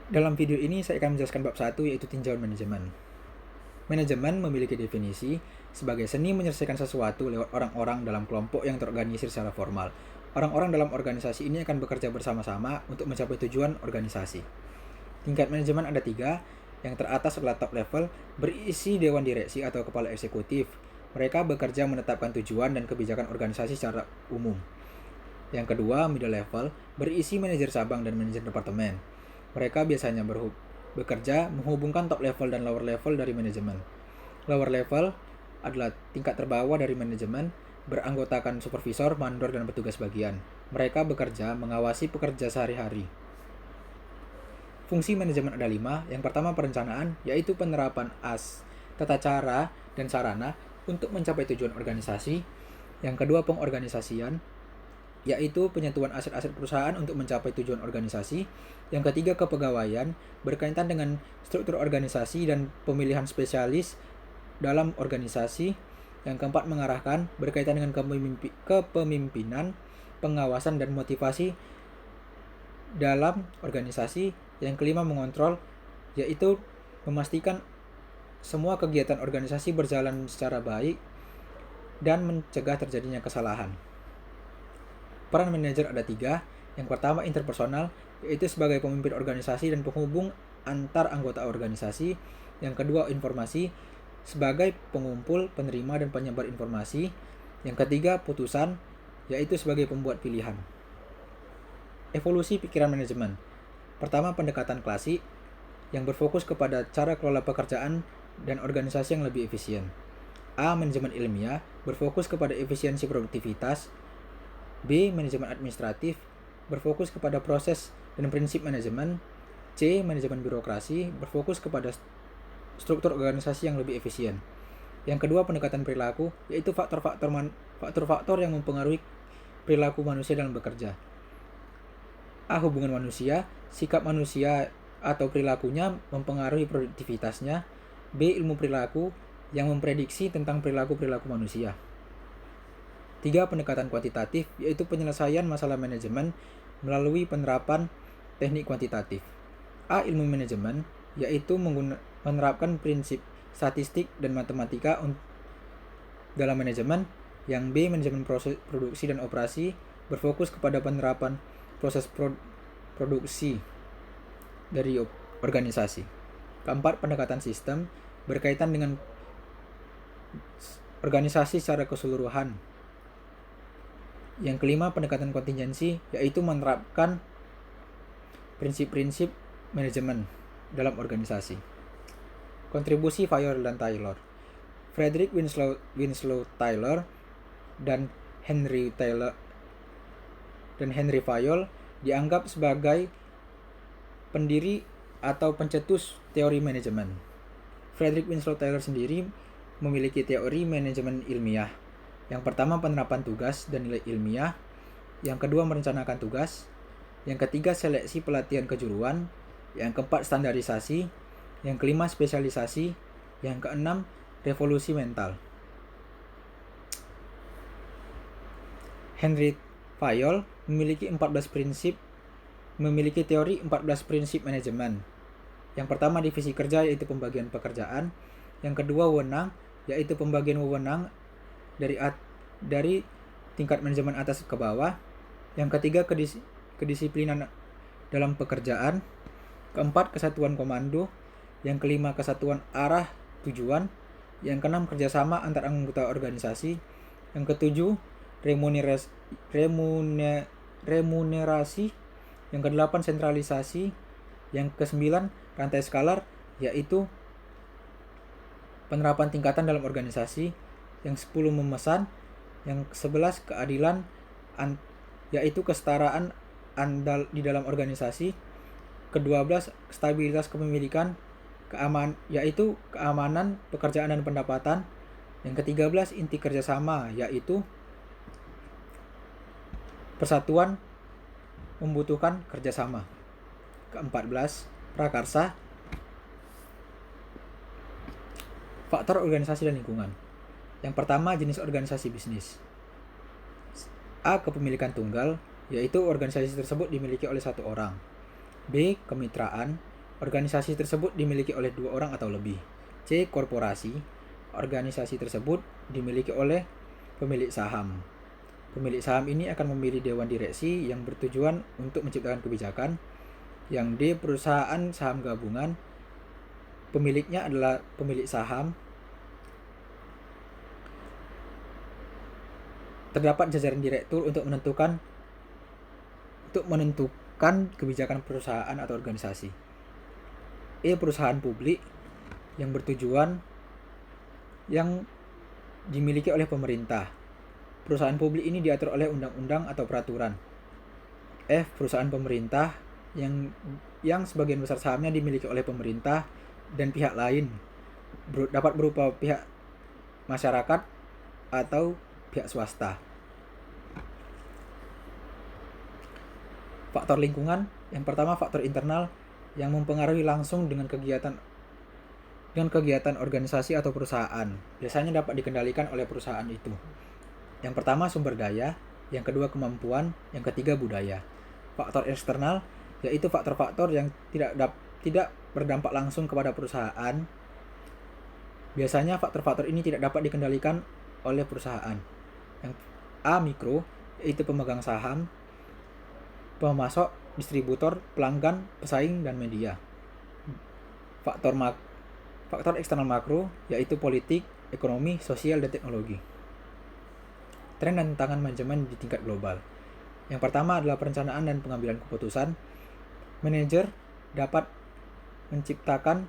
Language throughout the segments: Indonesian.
Dalam video ini saya akan menjelaskan bab 1, yaitu tinjauan manajemen. Manajemen memiliki definisi sebagai seni menyelesaikan sesuatu lewat orang-orang dalam kelompok yang terorganisir secara formal. Orang-orang dalam organisasi ini akan bekerja bersama-sama untuk mencapai tujuan organisasi. Tingkat manajemen ada 3. Yang teratas adalah top level, berisi dewan direksi atau kepala eksekutif. Mereka bekerja menetapkan tujuan dan kebijakan organisasi secara umum. Yang kedua, middle level, berisi manajer cabang dan manajer departemen. Mereka biasanya bekerja menghubungkan top level dan lower level dari manajemen. Lower level adalah tingkat terbawah dari manajemen, beranggotakan supervisor, mandor, dan petugas bagian. Mereka bekerja mengawasi pekerja sehari-hari. Fungsi manajemen ada 5. Yang pertama, perencanaan, yaitu penerapan tata cara dan sarana untuk mencapai tujuan organisasi. Yang kedua, pengorganisasian, yaitu penyentuhan aset-aset perusahaan untuk mencapai tujuan organisasi. Yang ketiga, kepegawaian, berkaitan dengan struktur organisasi dan pemilihan spesialis dalam organisasi. Yang keempat, mengarahkan, berkaitan dengan kepemimpinan, pengawasan, dan motivasi dalam organisasi. Yang kelima, mengontrol, yaitu memastikan semua kegiatan organisasi berjalan secara baik dan mencegah terjadinya kesalahan. Peran manajer ada 3. Yang pertama, interpersonal, yaitu sebagai pemimpin organisasi dan penghubung antar anggota organisasi. Yang kedua, informasi, sebagai pengumpul, penerima, dan penyebar informasi. Yang ketiga, putusan, yaitu sebagai pembuat pilihan. Evolusi pikiran manajemen. Pertama, pendekatan klasik, yang berfokus kepada cara kelola pekerjaan dan organisasi yang lebih efisien. A. Manajemen ilmiah, berfokus kepada efisiensi produktivitas. B. Manajemen administratif, berfokus kepada proses dan prinsip manajemen. C. Manajemen birokrasi, berfokus kepada struktur organisasi yang lebih efisien. Yang kedua, pendekatan perilaku, yaitu faktor-faktor yang mempengaruhi perilaku manusia dalam bekerja. A. Hubungan manusia, sikap manusia atau perilakunya mempengaruhi produktivitasnya. B. Ilmu perilaku, yang memprediksi tentang perilaku-perilaku manusia. 3. Pendekatan kuantitatif, yaitu penyelesaian masalah manajemen melalui penerapan teknik kuantitatif. A. Ilmu manajemen, yaitu menerapkan prinsip statistik dan matematika dalam manajemen. Yang B. Manajemen proses produksi dan operasi, berfokus kepada penerapan proses produksi dari organisasi. Keempat, pendekatan sistem, berkaitan dengan organisasi secara keseluruhan. Yang kelima, pendekatan kontingensi, yaitu menerapkan prinsip-prinsip manajemen dalam organisasi. Kontribusi Fayol dan Taylor. Frederick Winslow Taylor dan Henry Fayol dianggap sebagai pendiri atau pencetus teori manajemen. Frederick Winslow Taylor sendiri memiliki teori manajemen ilmiah. Yang pertama, penerapan tugas dan nilai ilmiah. Yang kedua, merencanakan tugas. Yang ketiga, seleksi pelatihan kejuruan. Yang keempat, standarisasi. Yang kelima, spesialisasi. Yang keenam, revolusi mental. Henry Fayol memiliki teori 14 prinsip manajemen. Yang pertama, divisi kerja, yaitu pembagian pekerjaan. Yang kedua, wewenang, yaitu pembagian wewenang dari tingkat manajemen atas ke bawah. Yang ketiga, kedisiplinan dalam pekerjaan. Keempat, kesatuan komando. Yang kelima, kesatuan arah tujuan. Yang keenam, kerjasama antar anggota organisasi. Yang ketujuh, remunerasi. Yang kedelapan, sentralisasi. Yang kesembilan, rantai skalar, yaitu penerapan tingkatan dalam organisasi. Yang 10, memesan. Yang 11, keadilan, yaitu kesetaraan di dalam organisasi. Ke-12, stabilitas kepemilikan, yaitu keamanan pekerjaan dan pendapatan. Yang ke-13, inti kerjasama, yaitu persatuan membutuhkan kerjasama. Ke-14, prakarsa, faktor organisasi dan lingkungan. Yang pertama, jenis organisasi bisnis. A. Kepemilikan tunggal, yaitu organisasi tersebut dimiliki oleh satu orang. B. Kemitraan, Organisasi tersebut dimiliki oleh 2 orang atau lebih. C. Korporasi. Organisasi tersebut dimiliki oleh pemilik saham. Pemilik saham ini akan memilih dewan direksi yang bertujuan untuk menciptakan kebijakan. Yang D. Perusahaan saham gabungan. Pemiliknya adalah pemilik saham. Terdapat jajaran direktur untuk menentukan kebijakan perusahaan atau organisasi. E. Perusahaan publik yang bertujuan yang dimiliki oleh pemerintah. Perusahaan publik ini diatur oleh undang-undang atau peraturan. F. Perusahaan pemerintah yang sebagian besar sahamnya dimiliki oleh pemerintah dan pihak lain, dapat berupa pihak masyarakat atau pihak swasta. Faktor lingkungan. Yang pertama, faktor internal yang mempengaruhi langsung dengan kegiatan organisasi atau perusahaan. Biasanya dapat dikendalikan oleh perusahaan itu. Yang pertama, sumber daya. Yang kedua, kemampuan. Yang ketiga, budaya. Faktor eksternal yaitu faktor-faktor yang tidak berdampak langsung kepada perusahaan. Biasanya faktor-faktor ini tidak dapat dikendalikan oleh perusahaan. Yang A. Mikro yaitu pemegang saham, pemasok, distributor, pelanggan, pesaing, dan media. Faktor eksternal makro yaitu politik, ekonomi, sosial, dan teknologi. Tren dan tantangan manajemen di tingkat global. Yang pertama adalah perencanaan dan pengambilan keputusan. Manajer dapat menciptakan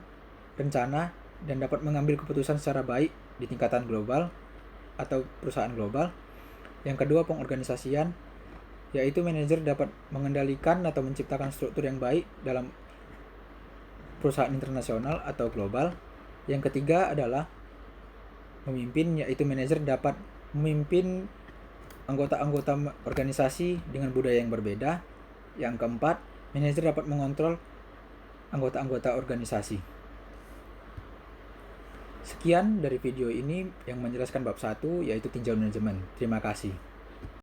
rencana dan dapat mengambil keputusan secara baik di tingkatan global atau perusahaan global. Yang kedua, pengorganisasian, yaitu manajer dapat mengendalikan atau menciptakan struktur yang baik dalam perusahaan internasional atau global. Yang ketiga adalah memimpin, yaitu manajer dapat memimpin anggota-anggota organisasi dengan budaya yang berbeda. Yang keempat, manajer dapat mengontrol anggota-anggota organisasi. Sekian dari video ini yang menjelaskan bab 1 yaitu tinjauan manajemen. Terima kasih.